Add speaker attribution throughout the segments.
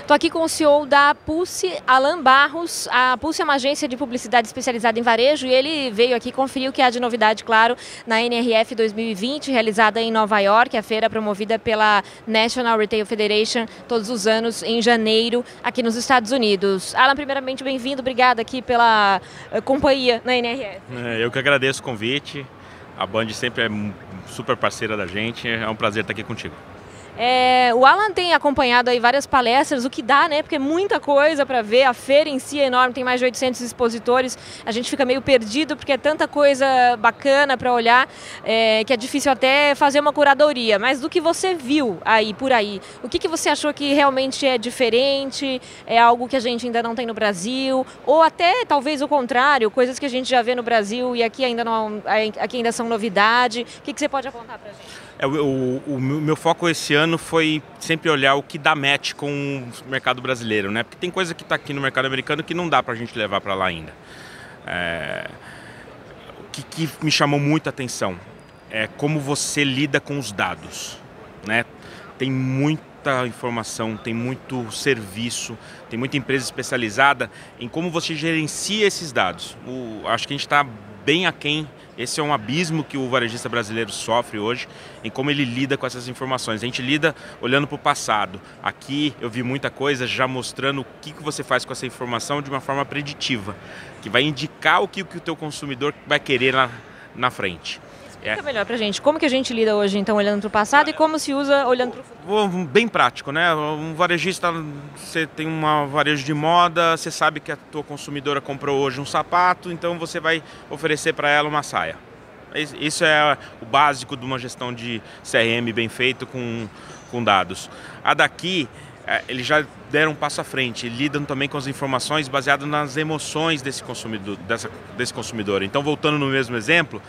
Speaker 1: Estou aqui com o CEO da Pulse, Alan Barros. A Pulse é uma agência de publicidade especializada em varejo e ele veio aqui conferir o que há de novidade, claro, na NRF 2020, realizada em Nova York, a feira promovida pela National Retail Federation todos os anos em janeiro, aqui nos Estados Unidos. Alan, primeiramente, bem-vindo, obrigada aqui pela companhia na NRF.
Speaker 2: Eu que agradeço o convite, a Band sempre é super parceira da gente, é um prazer estar aqui contigo.
Speaker 1: O Alan tem acompanhado aí várias palestras, o que dá, né? Porque é muita coisa para ver, a feira em si é enorme, tem mais de 800 expositores, a gente fica meio perdido porque é tanta coisa bacana para olhar, que é difícil até fazer uma curadoria. Mas do que você viu aí, por aí, o que você achou que realmente é diferente, é algo que a gente ainda não tem no Brasil, ou até talvez o contrário, coisas que a gente já vê no Brasil e aqui ainda, aqui ainda são novidade, o que você pode apontar para a gente?
Speaker 2: O meu foco esse ano foi sempre olhar o que dá match com o mercado brasileiro, né? Porque tem coisa que está aqui no mercado americano que não dá para a gente levar para lá ainda. O que me chamou muita atenção é como você lida com os dados, né? Tem muita informação, tem muito serviço, tem muita empresa especializada em como você gerencia esses dados. Acho que a gente está bem aquém. Esse é um abismo que o varejista brasileiro sofre hoje, em como ele lida com essas informações. A gente lida olhando para o passado. Aqui eu vi muita coisa já mostrando o que você faz com essa informação de uma forma preditiva, que vai indicar o que o teu consumidor vai querer na frente.
Speaker 1: Explica melhor pra gente, como que a gente lida hoje, então, olhando para o passado e como se usa olhando para o futuro?
Speaker 2: Bem prático, né? Um varejista, você tem uma varejo de moda, você sabe que a tua consumidora comprou hoje um sapato, então você vai oferecer para ela uma saia. Isso é o básico de uma gestão de CRM bem feito com dados. A daqui, eles já deram um passo à frente, lidam também com as informações baseadas nas emoções desse consumidor. Então, voltando no mesmo exemplo,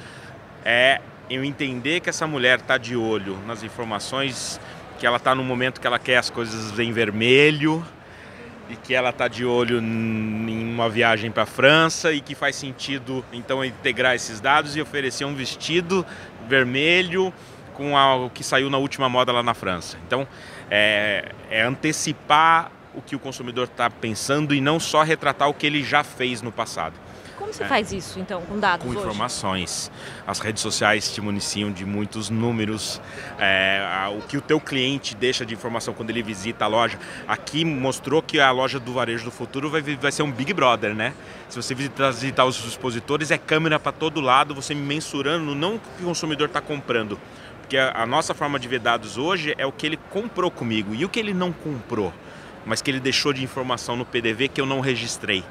Speaker 2: eu entender que essa mulher está de olho nas informações, que ela está no momento que ela quer as coisas em vermelho e que ela está de olho em uma viagem para a França e que faz sentido então integrar esses dados e oferecer um vestido vermelho com o que saiu na última moda lá na França. Então é antecipar o que o consumidor está pensando e não só retratar o que ele já fez no passado.
Speaker 1: Como você faz isso, então, com dados
Speaker 2: com
Speaker 1: hoje?
Speaker 2: Informações. As redes sociais te municiam de muitos números. O que o teu cliente deixa de informação quando ele visita a loja. Aqui mostrou que a loja do varejo do futuro vai ser um Big Brother, né? Se você visitar os expositores, é câmera para todo lado, você mensurando não o que o consumidor está comprando. Porque a nossa forma de ver dados hoje é o que ele comprou comigo e o que ele não comprou, mas que ele deixou de informação no PDV que eu não registrei.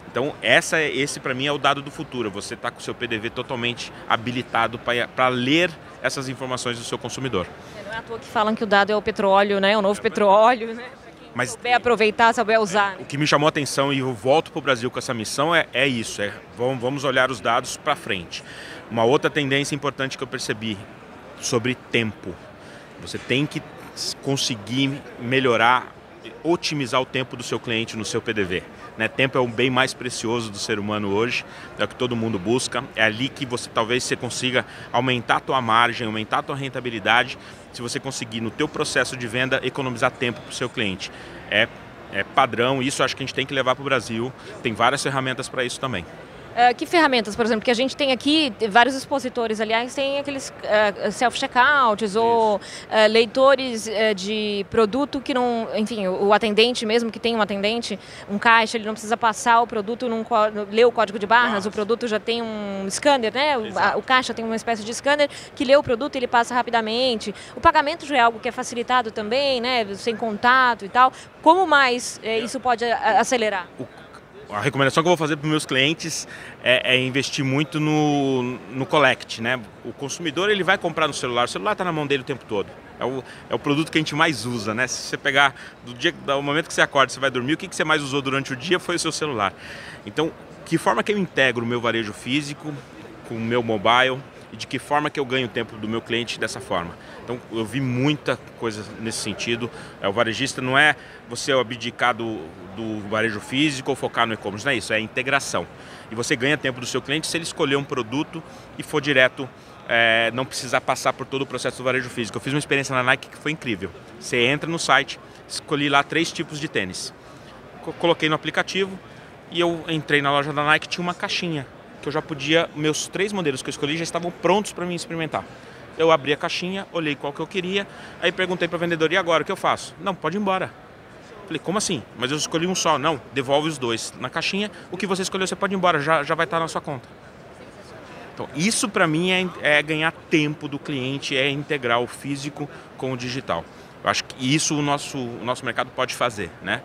Speaker 2: Então, esse para mim é o dado do futuro. Você está com o seu PDV totalmente habilitado para ler essas informações do seu consumidor.
Speaker 1: Não é à toa que falam que o dado é o petróleo, né? O novo petróleo, né? Para quem souber aproveitar, souber usar.
Speaker 2: O que me chamou a atenção e eu volto para o Brasil com essa missão é isso. Vamos olhar os dados para frente. Uma outra tendência importante que eu percebi sobre tempo. Você tem que conseguir melhorar, otimizar o tempo do seu cliente no seu PDV. Né? Tempo é o bem mais precioso do ser humano hoje, é o que todo mundo busca, é ali que talvez você consiga aumentar a tua margem, aumentar a tua rentabilidade, se você conseguir no teu processo de venda economizar tempo para o seu cliente. É padrão, isso acho que a gente tem que levar para o Brasil, tem várias ferramentas para isso também.
Speaker 1: Que ferramentas, por exemplo, que a gente tem aqui, vários expositores, aliás, tem aqueles self-checkouts ou leitores de produto que não, enfim, o atendente mesmo, que tem um atendente, um caixa, ele não precisa passar o produto, lê o código de barras, o produto já tem um scanner, né? O caixa tem uma espécie de scanner que lê o produto e ele passa rapidamente. O pagamento já é algo que é facilitado também, né? Sem contato e tal. Como mais isso pode acelerar?
Speaker 2: A recomendação que eu vou fazer para os meus clientes é investir muito no collect, né? O consumidor ele vai comprar no celular, o celular está na mão dele o tempo todo. É o produto que a gente mais usa, né? Se você pegar do momento que você acorda, você vai dormir, o que você mais usou durante o dia foi o seu celular. Então, que forma que eu integro o meu varejo físico com o meu mobile e de que forma que eu ganho o tempo do meu cliente dessa forma. Então, eu vi muita coisa nesse sentido. O varejista não é você abdicar do varejo físico ou focar no e-commerce, não é isso, é a integração. E você ganha tempo do seu cliente se ele escolher um produto e for direto, não precisar passar por todo o processo do varejo físico. Eu fiz uma experiência na Nike que foi incrível. Você entra no site, escolhi lá 3 tipos de tênis. Coloquei no aplicativo e eu entrei na loja da Nike, tinha uma caixinha que eu já podia, meus 3 modelos que eu escolhi já estavam prontos para mim experimentar. Eu abri a caixinha, olhei qual que eu queria, aí perguntei para o vendedor, e agora, o que eu faço? Não, pode ir embora. Falei, como assim? Mas eu escolhi um só. Não, devolve os 2 na caixinha, o que você escolheu você pode ir embora, já vai estar na sua conta. Então, isso para mim é ganhar tempo do cliente, é integrar o físico com o digital. Eu acho que isso o nosso mercado pode fazer, né?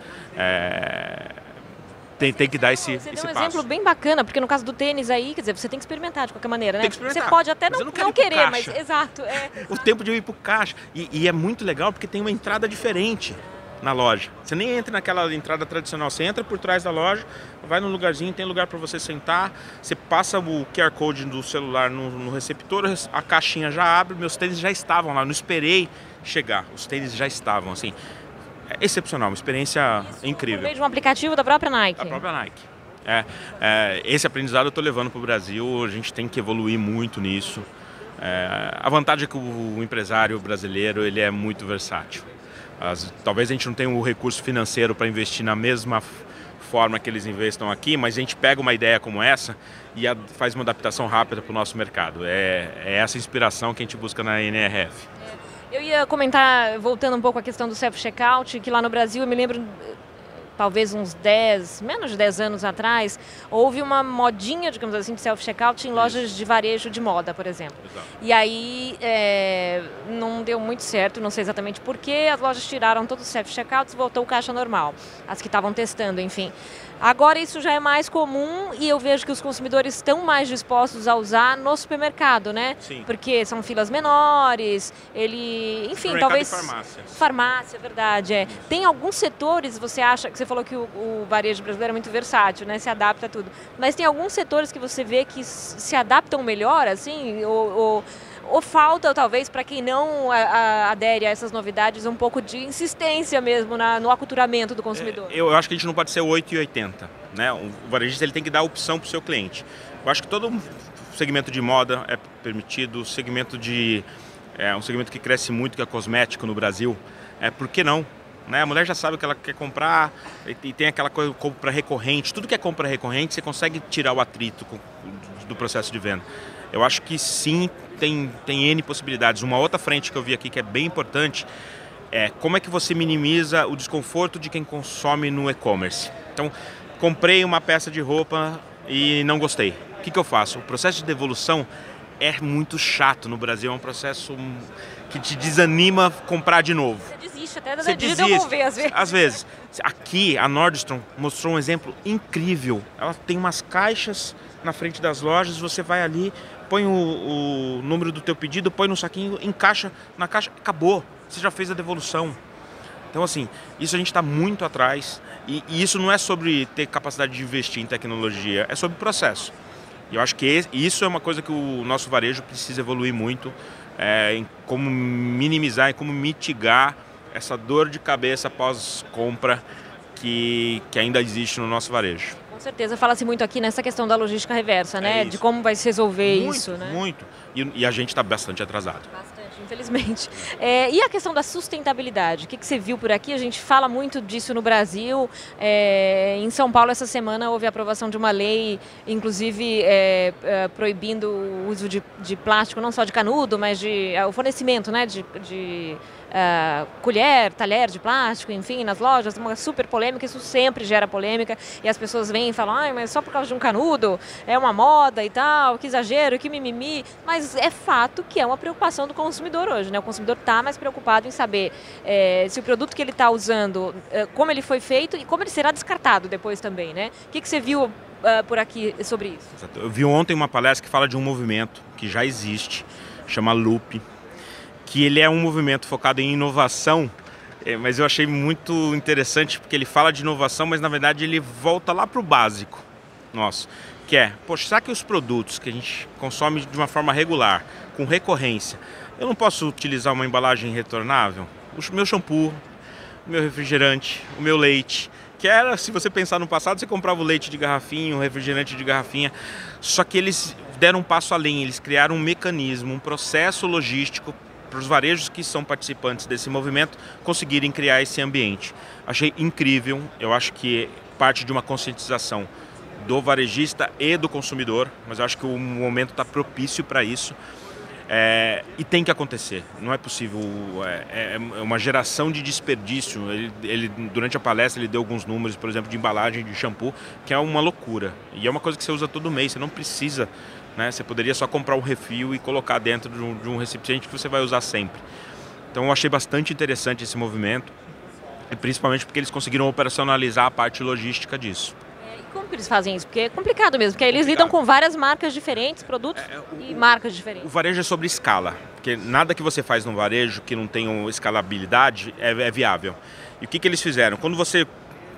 Speaker 2: Tem que dar esse passo. Você deu
Speaker 1: um exemplo bem bacana, porque no caso do tênis aí, quer dizer, você tem que experimentar de qualquer maneira, né?
Speaker 2: Tem que experimentar.
Speaker 1: Você pode até não querer, mas exato.
Speaker 2: O tempo de eu ir pro caixa. E é muito legal porque tem uma entrada diferente na loja. Você nem entra naquela entrada tradicional, você entra por trás da loja, vai num lugarzinho, tem lugar para você sentar, você passa o QR Code do celular no receptor, a caixinha já abre, meus tênis já estavam lá, não esperei chegar, os tênis já estavam, assim, é excepcional, uma experiência incrível.
Speaker 1: Por meio de um aplicativo da própria Nike.
Speaker 2: Da própria Nike. Esse aprendizado eu estou levando para o Brasil, a gente tem que evoluir muito nisso. A vantagem é que o empresário brasileiro ele é muito versátil. Talvez a gente não tenha o recurso financeiro para investir na mesma forma que eles investam aqui, mas a gente pega uma ideia como essa e faz uma adaptação rápida para o nosso mercado. É essa inspiração que a gente busca na NRF.
Speaker 1: Eu ia comentar, voltando um pouco à questão do self-checkout, que lá no Brasil, eu me lembro, talvez menos de 10 anos atrás, houve uma modinha, digamos assim, de self-checkout em lojas de varejo de moda, por exemplo.
Speaker 2: Exato.
Speaker 1: E aí não deu muito certo, não sei exatamente porquê, as lojas tiraram todos os self-checkouts e voltou o caixa normal, as que estavam testando, enfim. Agora isso já é mais comum e eu vejo que os consumidores estão mais dispostos a usar no supermercado, né?
Speaker 2: Sim.
Speaker 1: Porque são filas menores, enfim, talvez... Farmácia, verdade, Tem alguns setores, você acha, que você falou que o varejo brasileiro é muito versátil, né? Se adapta a tudo. Mas tem alguns setores que você vê que se adaptam melhor, assim, ou falta, talvez, para quem não adere a essas novidades, um pouco de insistência mesmo no aculturamento do consumidor?
Speaker 2: Eu acho que a gente não pode ser 8 e 80, né? O varejista ele tem que dar opção para o seu cliente. Eu acho que todo segmento de moda é permitido, um segmento que cresce muito, que é cosmético no Brasil, por que não? Né? A mulher já sabe o que ela quer comprar e tem aquela coisa compra recorrente. Tudo que é compra recorrente, você consegue tirar o atrito do processo de venda. Eu acho que sim, tem N possibilidades. Uma outra frente que eu vi aqui que é bem importante é como é que você minimiza o desconforto de quem consome no e-commerce. Então, comprei uma peça de roupa e não gostei. O que eu faço? O processo de devolução é muito chato no Brasil, é um processo que te desanima comprar de novo.
Speaker 1: Você desiste até da devolver, às vezes.
Speaker 2: Aqui, a Nordstrom mostrou um exemplo incrível. Ela tem umas caixas na frente das lojas, você vai ali, põe o número do teu pedido, põe no saquinho, encaixa na caixa, acabou. Você já fez a devolução. Então, assim, isso a gente está muito atrás e isso não é sobre ter capacidade de investir em tecnologia, é sobre processo. E eu acho que isso é uma coisa que o nosso varejo precisa evoluir muito, em como minimizar e como mitigar essa dor de cabeça pós-compra que ainda existe no nosso varejo.
Speaker 1: Com certeza, fala-se muito aqui nessa questão da logística reversa, né? De como vai se resolver isso, né?
Speaker 2: Muito. E a gente está bastante atrasado.
Speaker 1: Bastante, infelizmente. E a questão da sustentabilidade? O que você viu por aqui? A gente fala muito disso no Brasil. Em São Paulo, essa semana, houve a aprovação de uma lei, inclusive proibindo o uso de plástico, não só de canudo, mas o fornecimento, né, de colher, talher de plástico, enfim, nas lojas, uma super polêmica, isso sempre gera polêmica, e as pessoas vêm e falam, mas só por causa de um canudo, é uma moda e tal, que exagero, que mimimi, mas é fato que é uma preocupação do consumidor hoje, né? O consumidor está mais preocupado em saber se o produto que ele está usando, como ele foi feito e como ele será descartado depois também, né? O que você viu por aqui sobre isso?
Speaker 2: Eu vi ontem uma palestra que fala de um movimento que já existe, chama Loop, que ele é um movimento focado em inovação, mas eu achei muito interessante porque ele fala de inovação, mas na verdade ele volta lá para o básico nosso, que poxa, será que os produtos que a gente consome de uma forma regular, com recorrência, eu não posso utilizar uma embalagem retornável? O meu shampoo, o meu refrigerante, o meu leite, que era, se você pensar no passado, você comprava o leite de garrafinha, o refrigerante de garrafinha, só que eles deram um passo além, eles criaram um mecanismo, um processo logístico para os varejos que são participantes desse movimento conseguirem criar esse ambiente. Achei incrível, eu acho que parte de uma conscientização do varejista e do consumidor, mas eu acho que o momento está propício para isso. E tem que acontecer, não é possível, é uma geração de desperdício. Ele, durante a palestra, ele deu alguns números, por exemplo, de embalagem de shampoo, que é uma loucura. E é uma coisa que você usa todo mês, você não precisa, né? Você poderia só comprar um refil e colocar dentro de um recipiente que você vai usar sempre. Então eu achei bastante interessante esse movimento, e principalmente porque eles conseguiram operacionalizar a parte logística disso.
Speaker 1: Como que eles fazem isso? Porque é complicado mesmo, porque eles lidam com várias marcas diferentes, produtos e marcas diferentes.
Speaker 2: O varejo é sobre escala, porque nada que você faz no varejo que não tenha escalabilidade é viável. E o que eles fizeram? Quando você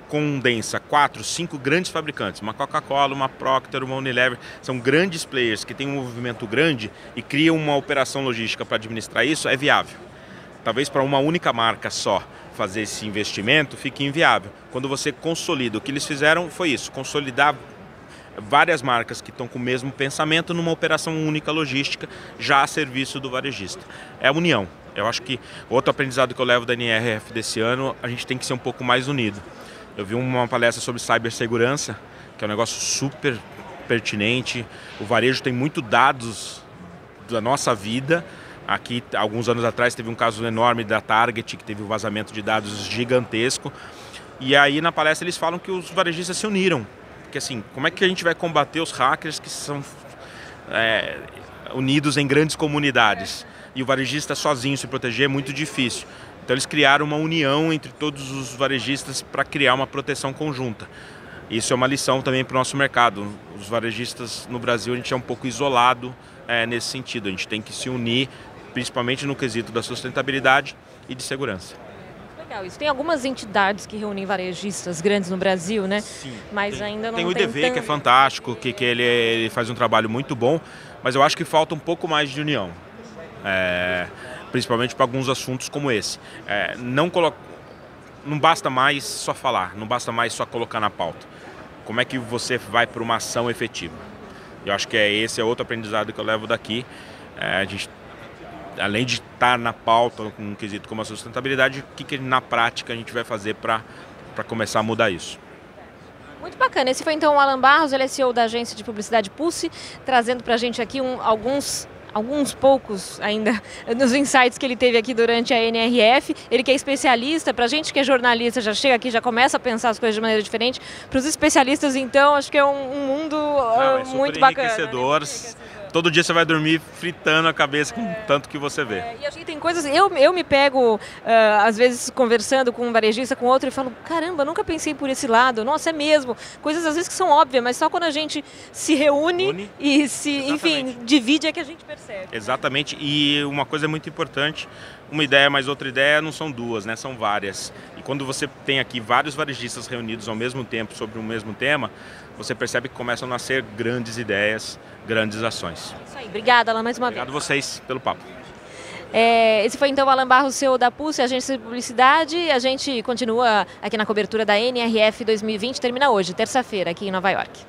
Speaker 2: condensa 4, 5 grandes fabricantes, uma Coca-Cola, uma Procter, uma Unilever, são grandes players que têm um movimento grande e criam uma operação logística para administrar isso, é viável. Talvez para uma única marca só fazer esse investimento fique inviável. Quando você consolida, o que eles fizeram foi isso, consolidar várias marcas que estão com o mesmo pensamento numa operação única logística, já a serviço do varejista. É a união. Eu acho que outro aprendizado que eu levo da NRF desse ano, a gente tem que ser um pouco mais unido. Eu vi uma palestra sobre cibersegurança, que é um negócio super pertinente. O varejo tem muito dados da nossa vida. Aqui, alguns anos atrás, teve um caso enorme da Target, que teve um vazamento de dados gigantesco. E aí, na palestra, eles falam que os varejistas se uniram. Porque, assim, como é que a gente vai combater os hackers que são unidos em grandes comunidades? E o varejista sozinho se proteger é muito difícil. Então, eles criaram uma união entre todos os varejistas para criar uma proteção conjunta. Isso é uma lição também para o nosso mercado. Os varejistas no Brasil, a gente é um pouco isolado nesse sentido. A gente tem que se unir, principalmente no quesito da sustentabilidade e de segurança.
Speaker 1: Legal, isso. Tem algumas entidades que reúnem varejistas grandes no Brasil, né?
Speaker 2: Sim.
Speaker 1: Mas ainda não
Speaker 2: tem o IDV, que é fantástico, que ele faz um trabalho muito bom, mas eu acho que falta um pouco mais de união. Principalmente para alguns assuntos como esse. Não basta mais só falar, não basta mais só colocar na pauta. Como é que você vai para uma ação efetiva? Eu acho que esse é outro aprendizado que eu levo daqui. A gente, além de estar na pauta com um quesito como a sustentabilidade, o que na prática a gente vai fazer para começar a mudar isso?
Speaker 1: Muito bacana. Esse foi então o Alan Barros, ele é CEO da agência de publicidade Pulse, trazendo para a gente aqui alguns poucos ainda nos insights que ele teve aqui durante a NRF. Ele que é especialista, para a gente que é jornalista, já chega aqui, já começa a pensar as coisas de maneira diferente. Para os especialistas, então, acho que é um mundo muito bacana.
Speaker 2: Enriquecedor. Todo dia você vai dormir fritando a cabeça com tanto que você vê.
Speaker 1: E a gente tem coisas... Eu me pego, às vezes, conversando com um varejista, com outro, e falo, caramba, nunca pensei por esse lado. Nossa, é mesmo. Coisas, às vezes, que são óbvias, mas só quando a gente se reúne e enfim, divide é que a gente percebe.
Speaker 2: Exatamente. E uma coisa muito importante, uma ideia mais outra ideia não são duas, né? São várias. E quando você tem aqui vários varejistas reunidos ao mesmo tempo sobre o mesmo tema, você percebe que começam a nascer grandes ideias, grandes ações.
Speaker 1: Isso aí. Obrigada, Alan, mais uma vez.
Speaker 2: Obrigado a vocês pelo papo.
Speaker 1: Esse foi então o Alan Barros, CEO da Pulse, agência de publicidade. A gente continua aqui na cobertura da NRF 2020, termina hoje, terça-feira, aqui em Nova York.